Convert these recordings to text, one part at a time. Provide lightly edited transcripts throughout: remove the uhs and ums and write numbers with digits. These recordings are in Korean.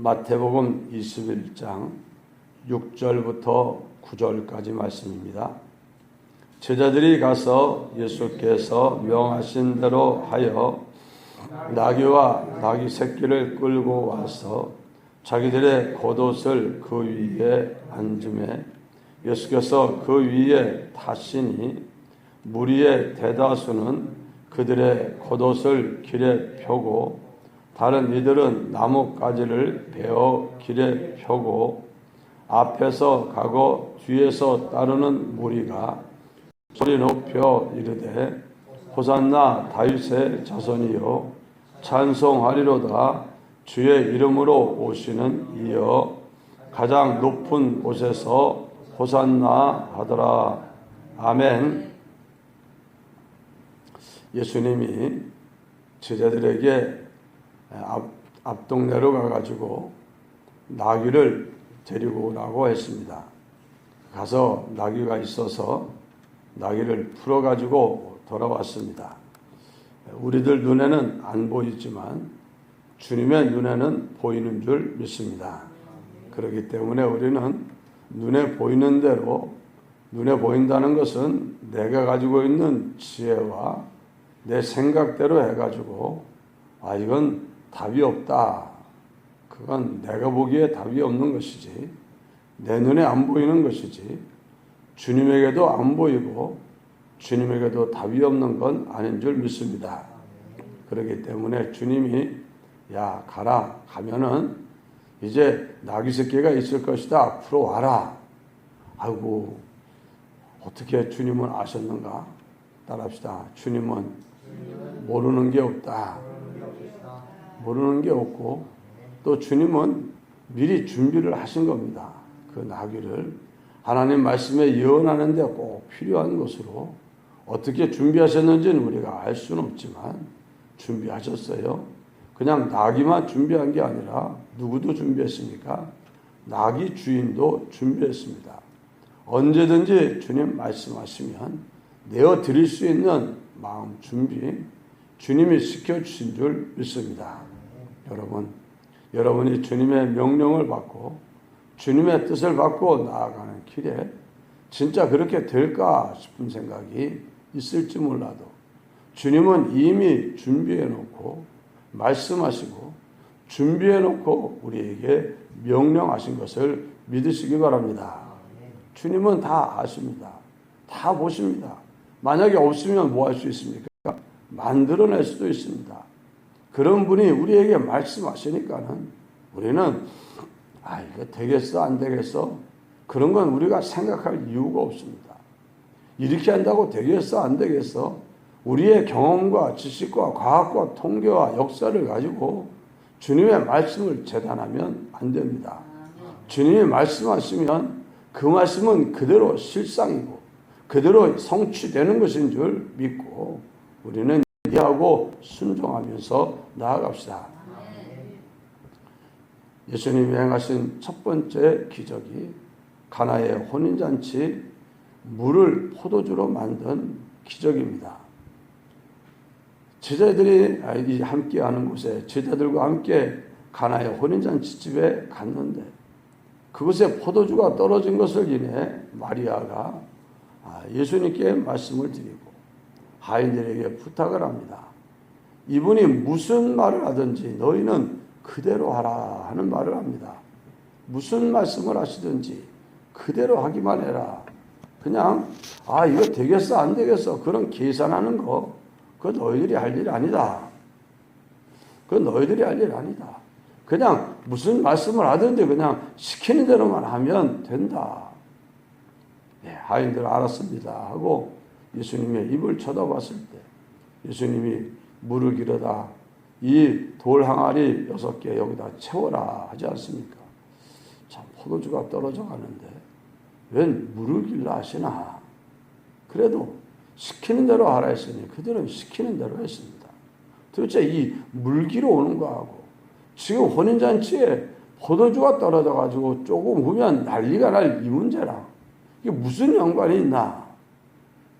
마태복음 21장 6절부터 9절까지 말씀입니다. 제자들이 가서 예수께서 명하신 대로 하여 나귀와 나귀 새끼를 끌고 와서 자기들의 겉옷을 그 위에 앉음에 예수께서 그 위에 타시니 무리의 대다수는 그들의 겉옷을 길에 펴고 다른 이들은 나뭇가지를 베어 길에 펴고 앞에서 가고 뒤에서 따르는 무리가 소리 높여 이르되 호산나 다윗의 자손이여 찬송하리로다 주의 이름으로 오시는 이여 가장 높은 곳에서 호산나 하더라. 아멘. 예수님이 제자들에게 앞동네로 가가지고 나귀를 데리고 오라고 했습니다. 가서 나귀가 있어서 나귀를 풀어가지고 돌아왔습니다. 우리들 눈에는 안 보이지만 주님의 눈에는 보이는 줄 믿습니다. 그렇기 때문에 우리는 눈에 보이는 대로, 눈에 보인다는 것은 내가 가지고 있는 지혜와 내 생각대로 해가지고 이건 답이 없다. 그건 내가 보기에 답이 없는 것이지 내 눈에 안 보이는 것이지 주님에게도 안 보이고 주님에게도 답이 없는 건 아닌 줄 믿습니다. 그렇기 때문에 주님이 야 가라 가면은 이제 나귀 새끼가 있을 것이다. 앞으로 와라. 아이고 어떻게 주님은 아셨는가? 따라합시다. 주님은 모르는 게 없다. 모르는 게 없고 또 주님은 미리 준비를 하신 겁니다. 그 나귀를 하나님 말씀에 예언하는 데 꼭 필요한 것으로 어떻게 준비하셨는지는 우리가 알 수는 없지만 준비하셨어요. 그냥 나귀만 준비한 게 아니라 누구도 준비했습니까? 나귀 주인도 준비했습니다. 언제든지 주님 말씀하시면 내어드릴 수 있는 마음 준비 주님이 시켜주신 줄 믿습니다. 여러분이 주님의 명령을 받고 주님의 뜻을 받고 나아가는 길에 진짜 그렇게 될까 싶은 생각이 있을지 몰라도 주님은 이미 준비해 놓고 말씀하시고 준비해 놓고 우리에게 명령하신 것을 믿으시기 바랍니다. 주님은 다 아십니다. 다 보십니다. 만약에 없으면 뭐 할 수 있습니까? 만들어낼 수도 있습니다. 그런 분이 우리에게 말씀하시니까는 우리는 이거 되겠어 안 되겠어 그런 건 우리가 생각할 이유가 없습니다. 이렇게 한다고 되겠어 안 되겠어 우리의 경험과 지식과 과학과 통계와 역사를 가지고 주님의 말씀을 재단하면 안 됩니다. 주님이 말씀하시면 그 말씀은 그대로 실상이고 그대로 성취되는 것인 줄 믿고 우리는 이해하고 순종하면서 나아갑시다. 예수님이 행하신 첫 번째 기적이 가나의 혼인잔치 물을 포도주로 만든 기적입니다. 제자들이 함께하는 곳에 제자들과 함께 가나의 혼인잔치집에 갔는데 그곳에 포도주가 떨어진 것을 인해 마리아가 예수님께 말씀을 드리고 하인들에게 부탁을 합니다. 이분이 무슨 말을 하든지 너희는 그대로 하라 하는 말을 합니다. 무슨 말씀을 하시든지 그대로 하기만 해라. 그냥 이거 되겠어 안 되겠어 그런 계산하는 거 그거 너희들이 할 일 아니다. 그건 너희들이 할 일 아니다. 그냥 무슨 말씀을 하든지 그냥 시키는 대로만 하면 된다. 하인들 알았습니다 하고 예수님의 입을 쳐다봤을 때 예수님이 물을 기르다 이 돌 항아리 6개 여기다 채워라 하지 않습니까? 참 포도주가 떨어져 가는데 웬 물을 길라 하시나? 그래도 시키는 대로 하라 했으니 그들은 시키는 대로 했습니다. 도대체 이 물기로 오는 거하고 지금 혼인잔치에 포도주가 떨어져 가지고 조금 후면 난리가 날 이 문제랑 이게 무슨 연관이 있나?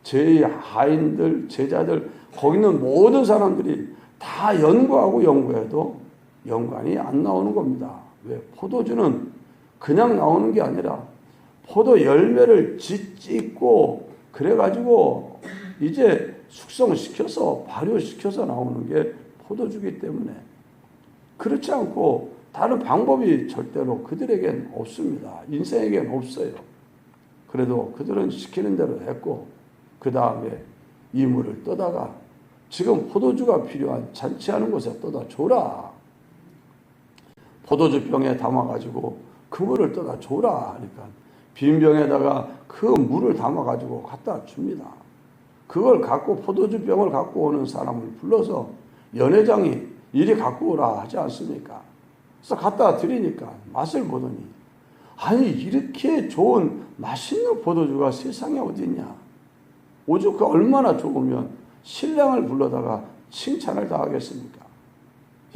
제 하인들, 제자들, 거기 있는 모든 사람들이 다 연구하고 연구해도 연관이 안 나오는 겁니다. 왜? 포도주는 그냥 나오는 게 아니라 포도 열매를 짓고 그래가지고 이제 숙성시켜서 발효시켜서 나오는 게 포도주기 때문에 그렇지 않고 다른 방법이 절대로 그들에겐 없습니다. 인생에겐 없어요. 그래도 그들은 시키는 대로 했고 그 다음에 이물을 떠다가 지금 포도주가 필요한 잔치하는 곳에 떠다 줘라. 포도주 병에 담아가지고 그 물을 떠다 줘라 하니까 빈 병에다가 그 물을 담아가지고 갖다 줍니다. 그걸 갖고 포도주 병을 갖고 오는 사람을 불러서 연회장이 이리 갖고 오라 하지 않습니까? 그래서 갖다 드리니까 맛을 보더니 아니 이렇게 좋은 맛있는 포도주가 세상에 어디 있냐. 오죽 그 얼마나 좋으면 신랑을 불러다가 칭찬을 다 하겠습니까?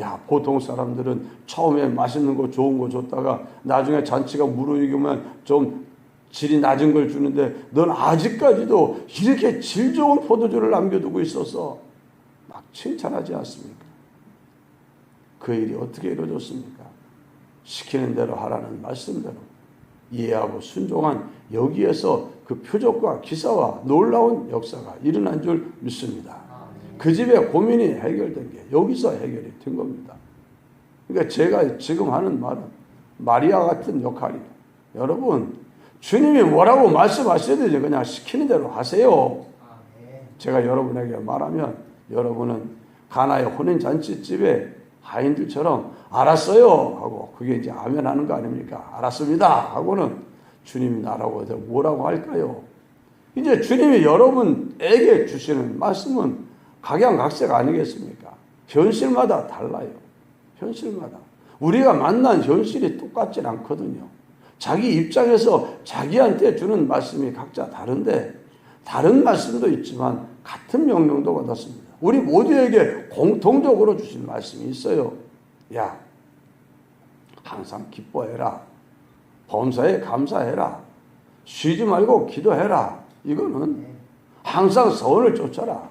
야, 보통 사람들은 처음에 맛있는 거 좋은 거 줬다가 나중에 잔치가 무르익으면 좀 질이 낮은 걸 주는데 넌 아직까지도 이렇게 질 좋은 포도주를 남겨두고 있어서 막 칭찬하지 않습니까? 그 일이 어떻게 이루어졌습니까? 시키는 대로 하라는 말씀대로 이해하고 순종한 여기에서 그 표적과 기사와 놀라운 역사가 일어난 줄 믿습니다. 그 집의 고민이 해결된 게 여기서 해결이 된 겁니다. 그러니까 제가 지금 하는 말은 마리아 같은 역할이에요. 여러분, 주님이 뭐라고 말씀하시든지 그냥 시키는 대로 하세요. 제가 여러분에게 말하면 여러분은 가나의 혼인잔치집에 하인들처럼 알았어요 하고 그게 이제 아멘 하는 거 아닙니까? 알았습니다 하고는 주님 나라고 해서 뭐라고 할까요? 이제 주님이 여러분에게 주시는 말씀은 각양각색 아니겠습니까? 현실마다 달라요. 현실마다. 우리가 만난 현실이 똑같진 않거든요. 자기 입장에서 자기한테 주는 말씀이 각자 다른데 다른 말씀도 있지만 같은 명령도 받았습니다. 우리 모두에게 공통적으로 주신 말씀이 있어요. 야, 항상 기뻐해라. 범사에 감사해라. 쉬지 말고 기도해라. 이거는 항상 서원을 쫓아라.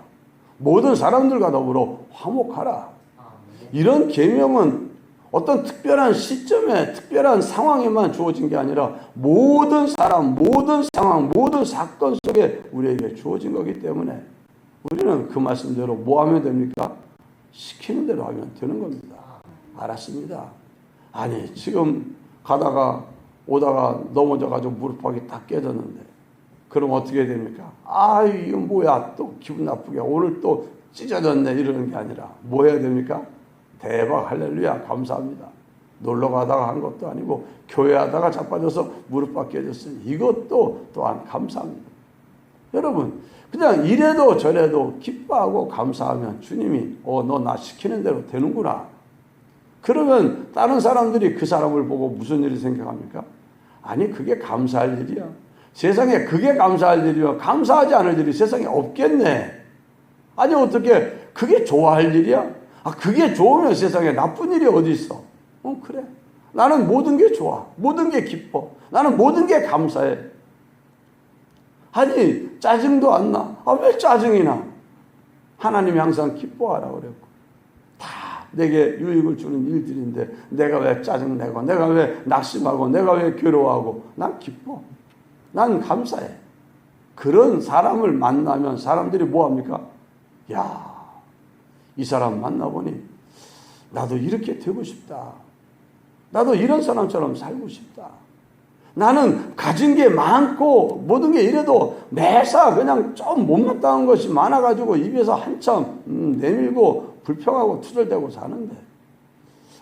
모든 사람들과 더불어 화목하라. 이런 계명은 어떤 특별한 시점에 특별한 상황에만 주어진 게 아니라 모든 사람, 모든 상황, 모든 사건 속에 우리에게 주어진 거기 때문에 우리는 그 말씀대로 뭐 하면 됩니까? 시키는 대로 하면 되는 겁니다. 알았습니다. 아니 지금 가다가 오다가 넘어져가지고 무릎팍이 딱 깨졌는데 그럼 어떻게 됩니까? 아 이거 뭐야 또 기분 나쁘게 오늘 또 찢어졌네 이러는 게 아니라 뭐 해야 됩니까? 대박 할렐루야 감사합니다. 놀러 가다가 한 것도 아니고 교회 하다가 자빠져서 무릎팍 깨졌으니 이것도 또한 감사합니다. 여러분 그냥 이래도 저래도 기뻐하고 감사하면 주님이 너 나 시키는 대로 되는구나. 그러면 다른 사람들이 그 사람을 보고 무슨 일을 생각합니까? 아니 그게 감사할 일이야. 세상에 그게 감사할 일이야. 감사하지 않을 일이 세상에 없겠네. 아니 어떻게 그게 좋아할 일이야? 아 그게 좋으면 세상에 나쁜 일이 어디 있어? 그래. 나는 모든 게 좋아. 모든 게 기뻐. 나는 모든 게 감사해. 아니 짜증도 안 나. 아 왜 짜증이 나? 하나님이 항상 기뻐하라고 그랬고 다 내게 유익을 주는 일들인데 내가 왜 짜증내고 내가 왜 낙심하고 내가 왜 괴로워하고 난 기뻐. 난 감사해. 그런 사람을 만나면 사람들이 뭐합니까? 야, 이 사람 만나보니 나도 이렇게 되고 싶다. 나도 이런 사람처럼 살고 싶다. 나는 가진 게 많고 모든 게 이래도 매사 그냥 좀 못마땅한 것이 많아가지고 입에서 한참 내밀고 불평하고 투덜대고 사는데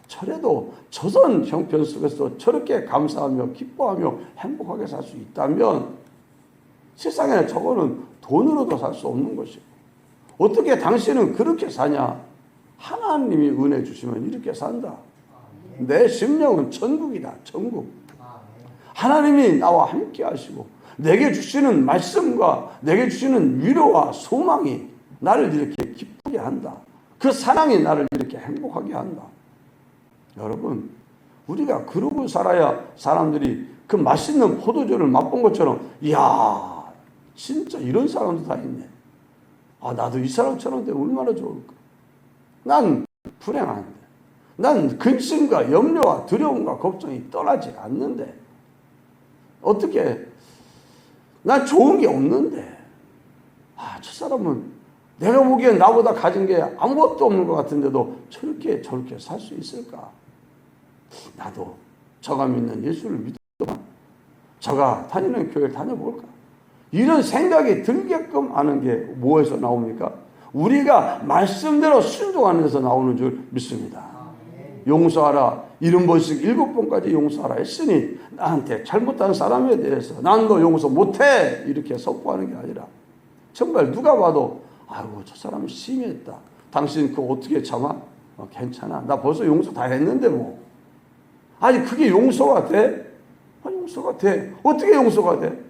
저래도 저런 형편 속에서 저렇게 감사하며 기뻐하며 행복하게 살 수 있다면 세상에 저거는 돈으로도 살 수 없는 것이고 어떻게 당신은 그렇게 사냐? 하나님이 은혜 주시면 이렇게 산다. 내 심령은 천국이다. 천국. 하나님이 나와 함께 하시고 내게 주시는 말씀과 내게 주시는 위로와 소망이 나를 이렇게 기쁘게 한다. 그 사랑이 나를 이렇게 행복하게 한다. 여러분 우리가 그러고 살아야 사람들이 그 맛있는 포도주를 맛본 것처럼 이야 진짜 이런 사람도 다 있네. 아 나도 이 사람처럼 되면 얼마나 좋을까. 난 불행한데 난 근심과 염려와 두려움과 걱정이 떠나지 않는데 어떻게 난 좋은 게 없는데 저 사람은 내가 보기엔 나보다 가진 게 아무것도 없는 것 같은데도 저렇게 살 수 있을까? 나도 저가 믿는 예수를 믿어봐. 저가 다니는 교회를 다녀볼까? 이런 생각이 들게끔 하는 게 뭐에서 나옵니까? 우리가 말씀대로 순종하는 데서 나오는 줄 믿습니다. 용서하라. 70번씩 7번까지 용서하라 했으니 나한테 잘못한 사람에 대해서 난 너 용서 못해 이렇게 선포하는 게 아니라 정말 누가 봐도 아이고 저 사람 심했다. 당신 그거 어떻게 참아? 괜찮아. 나 벌써 용서 다 했는데 뭐. 아니 그게 용서가 돼? 용서가 돼. 어떻게 용서가 돼?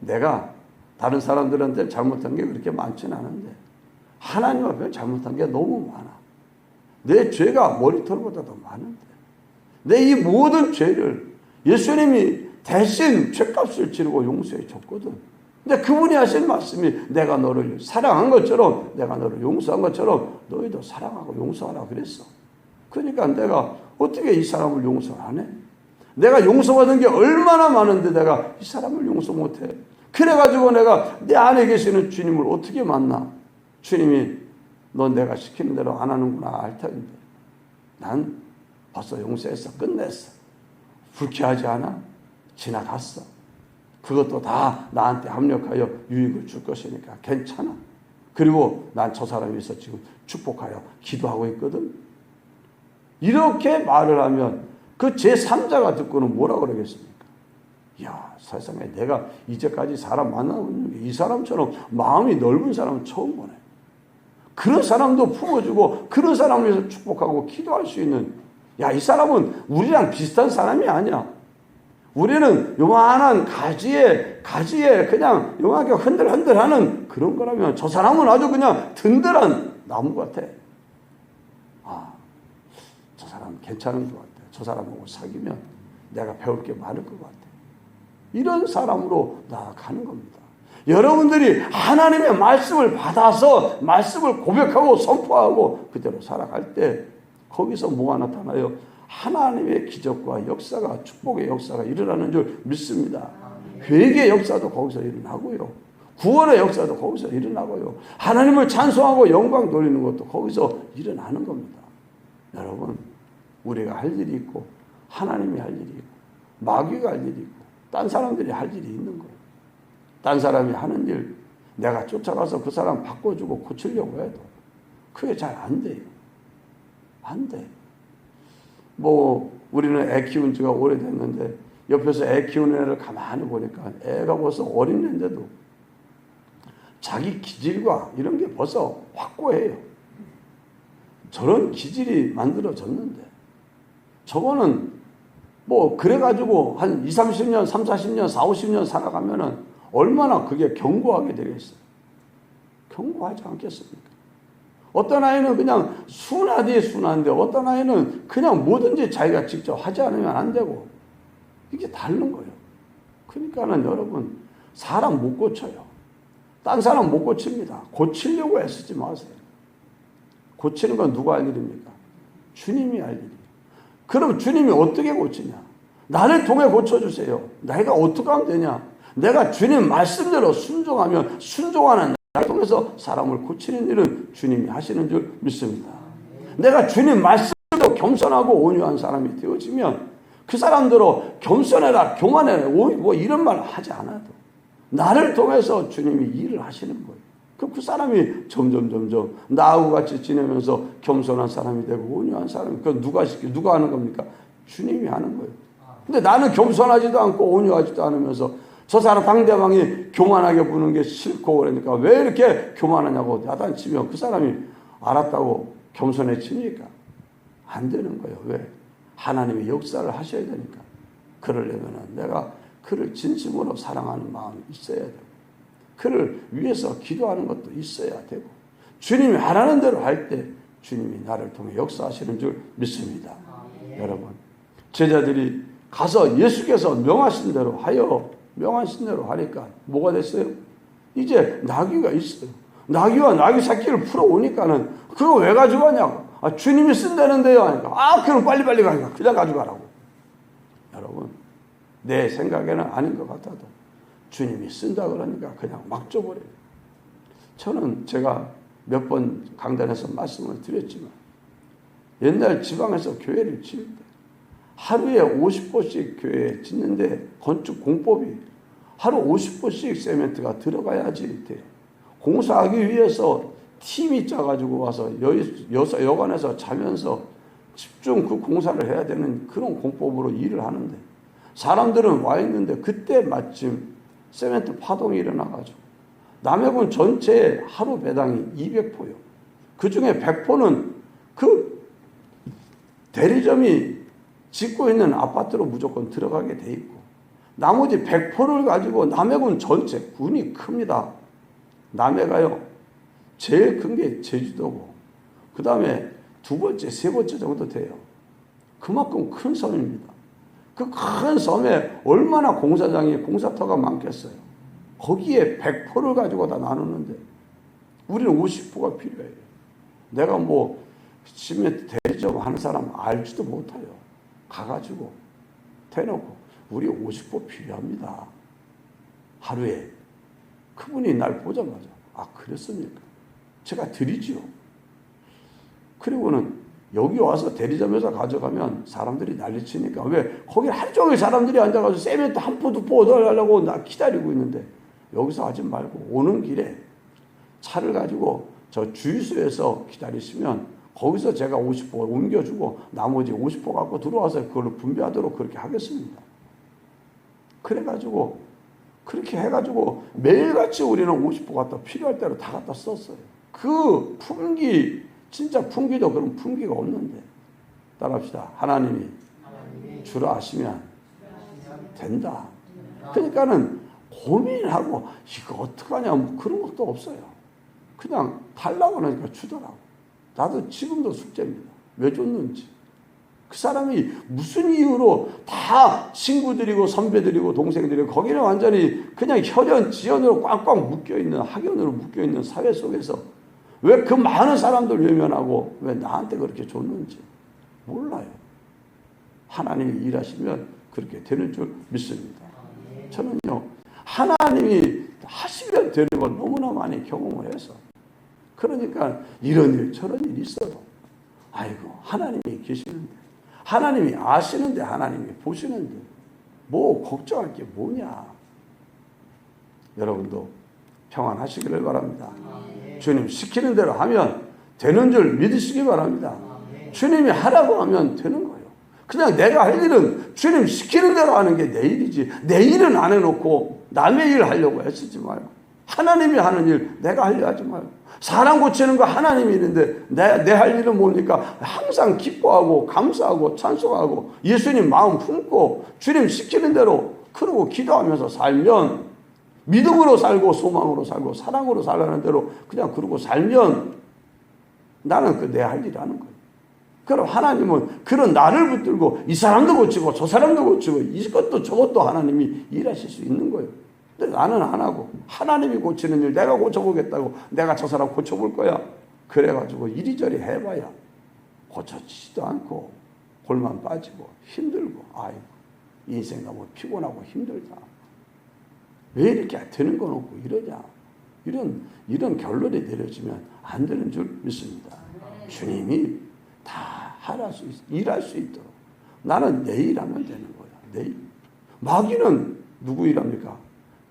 내가 다른 사람들한테 잘못한 게 그렇게 많지는 않은데 하나님 앞에 잘못한 게 너무 많아. 내 죄가 머리털보다 더 많은데 내 이 모든 죄를 예수님이 대신 죄값을 치르고 용서해 줬거든. 근데 그분이 하신 말씀이 내가 너를 사랑한 것처럼 내가 너를 용서한 것처럼 너희도 사랑하고 용서하라 그랬어. 그러니까 내가 어떻게 이 사람을 용서를 안 해? 내가 용서받은 게 얼마나 많은데 내가 이 사람을 용서 못해. 그래가지고 내가 내 안에 계시는 주님을 어떻게 만나? 주님이 넌 내가 시키는 대로 안 하는구나 할 텐데 난 벌써 용서했어. 끝냈어. 불쾌하지 않아? 지나갔어. 그것도 다 나한테 합력하여 유익을 줄 것이니까 괜찮아. 그리고 난 저 사람에 위해서 지금 축복하여 기도하고 있거든. 이렇게 말을 하면 그 제3자가 듣고는 뭐라 그러겠습니까? 야, 세상에 내가 이제까지 사람 만나고 있는 게 이 사람처럼 마음이 넓은 사람은 처음 보네. 그런 사람도 품어주고 그런 사람을 위해서 축복하고 기도할 수 있는, 야, 이 사람은 우리랑 비슷한 사람이 아니야. 우리는 요만한 가지에 그냥 요만하게 흔들흔들하는 그런 거라면 저 사람은 아주 그냥 든든한 나무 같아. 저 사람 괜찮은 것 같아. 저 사람하고 사귀면 내가 배울 게 많을 것 같아. 이런 사람으로 나아가는 겁니다. 여러분들이 하나님의 말씀을 받아서 말씀을 고백하고 선포하고 그대로 살아갈 때 거기서 뭐가 나타나요? 하나님의 기적과 역사가, 축복의 역사가 일어나는 줄 믿습니다. 회개의 역사도 거기서 일어나고요. 구원의 역사도 거기서 일어나고요. 하나님을 찬송하고 영광 돌리는 것도 거기서 일어나는 겁니다. 여러분, 우리가 할 일이 있고 하나님이 할 일이 있고 마귀가 할 일이 있고 딴 사람들이 할 일이 있는 거예요. 딴 사람이 하는 일 내가 쫓아가서 그 사람 바꿔주고 고치려고 해도 그게 잘 안 돼요. 안 돼. 우리는 애 키운 지가 오래됐는데 옆에서 애 키우는 애를 가만히 보니까 애가 벌써 어린애인데도 자기 기질과 이런 게 벌써 확고해요. 저런 기질이 만들어졌는데 저거는 그래가지고 한 20, 30년, 30, 40년, 40, 50년 살아가면은 얼마나 그게 견고하게 되겠어요. 견고하지 않겠습니까? 어떤 아이는 그냥 순하디 순한데 어떤 아이는 그냥 뭐든지 자기가 직접 하지 않으면 안 되고 이게 다른 거예요. 그러니까는 여러분 사람 못 고쳐요. 딴 사람 못 고칩니다. 고치려고 애쓰지 마세요. 고치는 건 누가 할 일입니까? 주님이 할 일이에요. 그럼 주님이 어떻게 고치냐? 나를 통해 고쳐주세요. 내가 어떻게 하면 되냐? 내가 주님 말씀대로 순종하면 순종하는 나를 통해서 사람을 고치는 일은 주님이 하시는 줄 믿습니다. 내가 주님 말씀대로 겸손하고 온유한 사람이 되어지면 그 사람들로 겸손해라, 교만해라, 이런 말 하지 않아도 나를 통해서 주님이 일을 하시는 거예요. 그럼 그 사람이 점점 나하고 같이 지내면서 겸손한 사람이 되고 온유한 사람이, 그건 누가 하는 겁니까? 주님이 하는 거예요. 근데 나는 겸손하지도 않고 온유하지도 않으면서 저 사람 상대방이 교만하게 부는 게 싫고 그러니까 왜 이렇게 교만하냐고 야단치면 그 사람이 알았다고 겸손해집니까? 안 되는 거예요. 왜? 하나님의 역사를 하셔야 되니까. 그러려면 내가 그를 진심으로 사랑하는 마음이 있어야 되고 그를 위해서 기도하는 것도 있어야 되고 주님이 하라는 대로 할 때 주님이 나를 통해 역사하시는 줄 믿습니다. 여러분, 제자들이 가서 예수께서 명하신 대로 하니까 뭐가 됐어요? 이제 나귀가 있어요. 나귀와 나귀 새끼를 풀어오니까는 그거 왜 가져가냐고. 주님이 쓴다는데요. 하니까 그럼 빨리빨리 가니까 그냥 가져가라고. 여러분, 내 생각에는 아닌 것 같아도 주님이 쓴다 그러니까 그냥 막 줘버려요. 저는 제가 몇 번 강단에서 말씀을 드렸지만 옛날 지방에서 교회를 지을 때 하루에 50호씩 교회에 짓는데 건축 공법이 하루 50호씩 세멘트가 들어가야지 돼요. 공사하기 위해서 팀이 짜가지고 와서 여관에서 자면서 집중 그 공사를 해야 되는 그런 공법으로 일을 하는데 사람들은 와 있는데 그때 마침 세멘트 파동이 일어나가지고 남해군 전체 하루 배당이 200포요. 그 중에 100포는 그 대리점이 짓고 있는 아파트로 무조건 들어가게 돼 있고 나머지 100포를 가지고 남해군 전체 군이 큽니다. 남해가요. 제일 큰 게 제주도고 그 다음에 두 번째, 세 번째 정도 돼요. 그만큼 큰 섬입니다. 그 큰 섬에 얼마나 공사장이 공사터가 많겠어요. 거기에 100포를 가지고 다 나누는데 우리는 50포가 필요해요. 내가 뭐 시멘트 대리점 하는 사람 알지도 못해요. 가가지고 대놓고 우리 50포 필요합니다. 하루에. 그분이 날 보자마자 그랬습니까? 제가 드리지요. 그리고는 여기 와서 대리점에서 가져가면 사람들이 난리치니까 왜 거기 하루 종일 사람들이 앉아가지고 세멘트 한 포, 두 포 얻어가려고 나 기다리고 있는데 여기서 하지 말고 오는 길에 차를 가지고 저 주유소에서 기다리시면 거기서 제가 50포 옮겨주고 나머지 50포 갖고 들어와서 그걸로 분배하도록 그렇게 하겠습니다. 그래가지고 그렇게 해가지고 매일같이 우리는 50포 갖다 필요할 대로 다 갖다 썼어요. 그 품기 진짜 품기도 그런 품기가 없는데 따라합시다. 하나님이 주로 아시면 된다. 그러니까는 고민하고 이거 어떡하냐 뭐 그런 것도 없어요. 그냥 달라고 하니까 주더라고. 나도 지금도 숙제입니다. 왜 줬는지. 그 사람이 무슨 이유로 다 친구들이고 선배들이고 동생들이고 거기는 완전히 그냥 혈연 지연으로 꽉꽉 묶여있는 학연으로 묶여있는 사회 속에서 왜 그 많은 사람들 외면하고 왜 나한테 그렇게 줬는지 몰라요. 하나님이 일하시면 그렇게 되는 줄 믿습니다. 저는요 하나님이 하시면 되는 걸 너무나 많이 경험을 해서 그러니까 이런 일 저런 일이 있어도 아이고 하나님이 계시는데 하나님이 아시는데 하나님이 보시는데 뭐 걱정할 게 뭐냐. 여러분도 평안하시기를 바랍니다. 주님 시키는 대로 하면 되는 줄 믿으시기 바랍니다. 주님이 하라고 하면 되는 거예요. 그냥 내가 할 일은 주님 시키는 대로 하는 게 내 일이지 내 일은 안 해놓고 남의 일 하려고 애쓰지 마요. 하나님이 하는 일 내가 하려 하지 마요. 사람 고치는 거 하나님이 일인데 내 할 일은 뭡니까? 항상 기뻐하고 감사하고 찬송하고 예수님 마음 품고 주님 시키는 대로 그러고 기도하면서 살면 믿음으로 살고 소망으로 살고 사랑으로 살라는 대로 그냥 그러고 살면 나는 그 내 할 일 하는 거예요. 그럼 하나님은 그런 나를 붙들고 이 사람도 고치고 저 사람도 고치고 이것도 저것도 하나님이 일하실 수 있는 거예요. 근데 나는 안 하고 하나님이 고치는 일 내가 고쳐보겠다고 내가 저 사람 고쳐볼 거야. 그래가지고 이리저리 해봐야 고쳐지지도 않고 골만 빠지고 힘들고 아이고 인생 너무 피곤하고 힘들다. 왜 이렇게 되는 건 없고 이러냐. 이런 결론이 내려지면 안 되는 줄 믿습니다. 주님이 다 일할 수 있도록 나는 내 일하면 되는 거야. 내 일. 마귀는 누구 일합니까?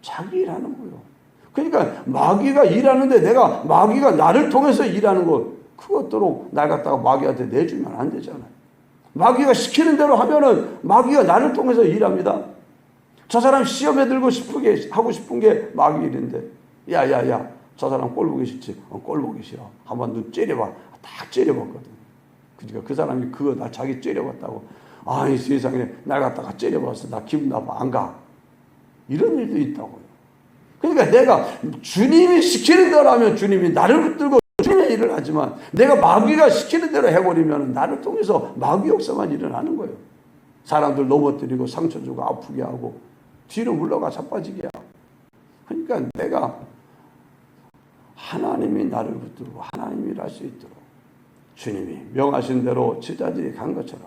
자기 일하는 거예요. 그러니까 마귀가 일하는데 내가 마귀가 나를 통해서 일하는 것 그것도록 날 갖다가 마귀한테 내주면 안 되잖아요. 마귀가 시키는 대로 하면은 마귀가 나를 통해서 일합니다. 저 사람 시험에 들고 싶게 하고 싶은 게 마귀 일인데 야야야 저 사람 꼴 보기 싫지? 꼴 보기 싫어. 한번 눈 째려봐. 딱 째려봤거든. 그러니까 그 사람이 그거 나 자기 째려봤다고 이 세상에 날 갖다가 째려봤어. 나 기분 나빠. 안 가. 이런 일도 있다고요. 그러니까 내가 주님이 시키는 대로 하면 주님이 나를 붙들고 주님의 일을 하지만 내가 마귀가 시키는 대로 해버리면 나를 통해서 마귀 역사만 일어나는 거예요. 사람들 넘어뜨리고 상처 주고 아프게 하고 뒤로 물러가 자빠지게 하고. 그러니까 내가 하나님이 나를 붙들고 하나님이 할 수 있도록 주님이 명하신 대로 제자들이 간 것처럼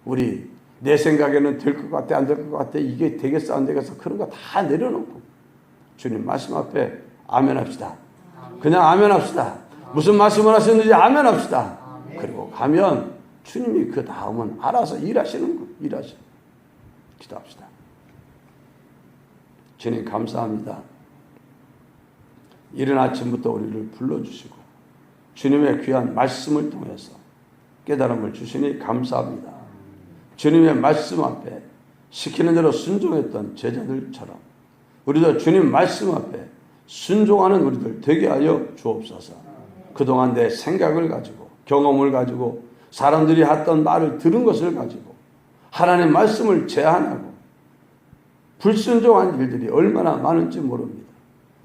우리 내 생각에는 될 것 같아 안 될 것 같아 이게 되겠어 안 되겠어 그런 거 다 내려놓고 주님 말씀 앞에 아멘 합시다. 그냥 아멘 합시다. 무슨 말씀을 하셨는지 아멘 합시다. 그리고 가면 주님이 그 다음은 알아서 일하시는 거 일하시. 기도합시다. 주님 감사합니다. 이른 아침부터 우리를 불러주시고 주님의 귀한 말씀을 통해서 깨달음을 주시니 감사합니다. 주님의 말씀 앞에 시키는 대로 순종했던 제자들처럼 우리도 주님 말씀 앞에 순종하는 우리들 되게 하여 주옵소서. 그동안 내 생각을 가지고 경험을 가지고 사람들이 했던 말을 들은 것을 가지고 하나님의 말씀을 제한하고 불순종한 일들이 얼마나 많은지 모릅니다.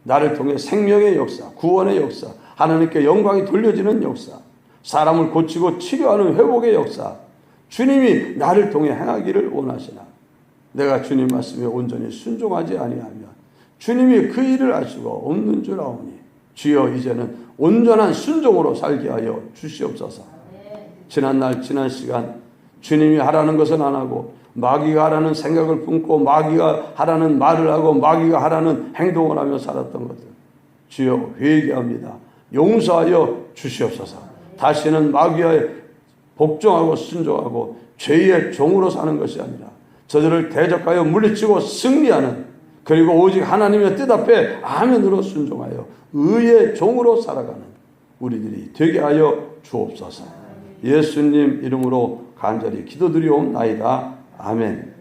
나를 통해 생명의 역사, 구원의 역사, 하나님께 영광이 돌려지는 역사, 사람을 고치고 치료하는 회복의 역사, 주님이 나를 통해 행하기를 원하시나 내가 주님 말씀에 온전히 순종하지 아니하면 주님이 그 일을 하시고 없는 줄 아오니 주여 이제는 온전한 순종으로 살게 하여 주시옵소서. 지난날 지난 시간 주님이 하라는 것은 안 하고 마귀가 하라는 생각을 품고 마귀가 하라는 말을 하고 마귀가 하라는 행동을 하며 살았던 것들 주여 회개합니다. 용서하여 주시옵소서. 다시는 마귀에 복종하고 순종하고 죄의 종으로 사는 것이 아니라 저들을 대적하여 물리치고 승리하는 그리고 오직 하나님의 뜻 앞에 아멘으로 순종하여 의의 종으로 살아가는 우리들이 되게 하여 주옵소서. 예수님 이름으로 간절히 기도드리옵나이다. 아멘.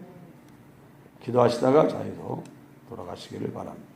기도하시다가 자유로 돌아가시기를 바랍니다.